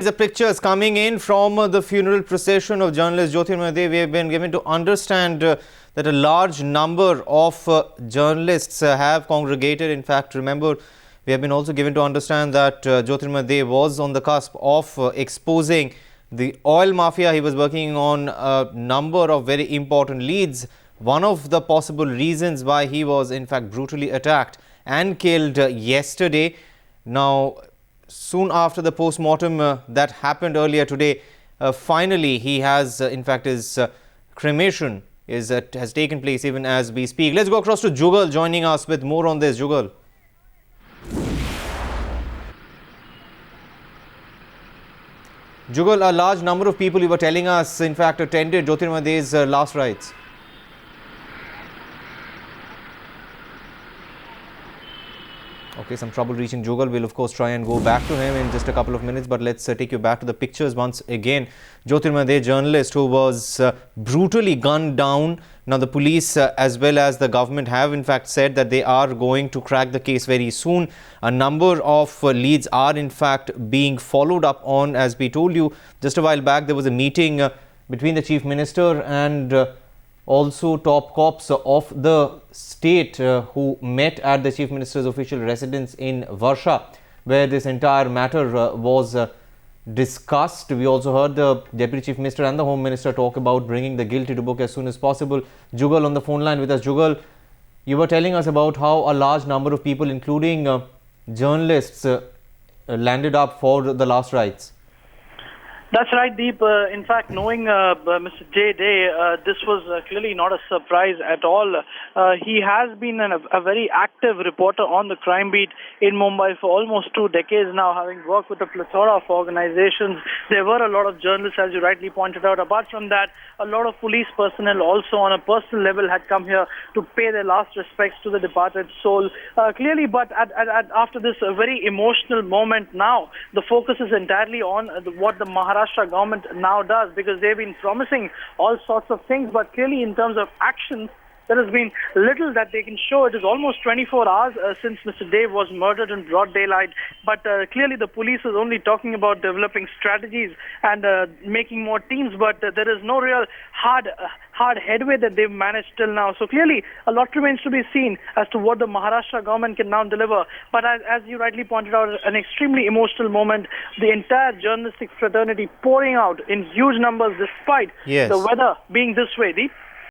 The pictures coming in from the funeral procession of journalist Jyotirmoy Dev. We have been given to understand that a large number of journalists have congregated. In fact, remember, we have been also given to understand that Jyotirmoy Dev was on the cusp of exposing the oil mafia. He was working on a number of very important leads. One of the possible reasons why he was in fact brutally attacked and killed yesterday. Now, soon after the post-mortem that happened earlier today, finally he has, in fact, his cremation has taken place even as we speak. Let's go across to Jugal joining us with more on this. Jugal. Jugal, a large number of people, you were telling us, in fact, attended Jyotirmoy Dev's last rites. Okay, some trouble reaching Jugal. We'll of course try and go back to him in just a couple of minutes, but let's take you back to the pictures once again. Jyotirmoy Dev, journalist who was brutally gunned down. Now the police as well as the government have in fact said that they are going to crack the case very soon. A number of leads are in fact being followed up on. As we told you just a while back, there was a meeting between the Chief Minister and also top cops of the state who met at the Chief Minister's official residence in Varsha, where this entire matter was discussed. We also heard the Deputy Chief Minister and the Home Minister talk about bringing the guilty to book as soon as possible. Jugal on the phone line with us. Jugal, you were telling us about how a large number of people, including journalists, landed up for the last rites. That's right, Deep. In fact, knowing Mr. J. Day, this was clearly not a surprise at all. He has been a very active reporter on the crime beat in Mumbai for almost 2 decades now, having worked with a plethora of organizations. There were a lot of journalists, as you rightly pointed out. Apart from that, a lot of police personnel also on a personal level had come here to pay their last respects to the departed soul. Clearly, but after this very emotional moment now, the focus is entirely on what the Maharashtra government now does, because they've been promising all sorts of things, but clearly in terms of action, there has been little that they can show. It is almost 24 hours since Mr. Dev was murdered in broad daylight, but clearly the police is only talking about developing strategies and making more teams, but there is no real hard headway that they've managed till now. So clearly a lot remains to be seen as to what the Maharashtra government can now deliver. But as you rightly pointed out, an extremely emotional moment. The entire journalistic fraternity pouring out in huge numbers despite the weather being this way. Deep.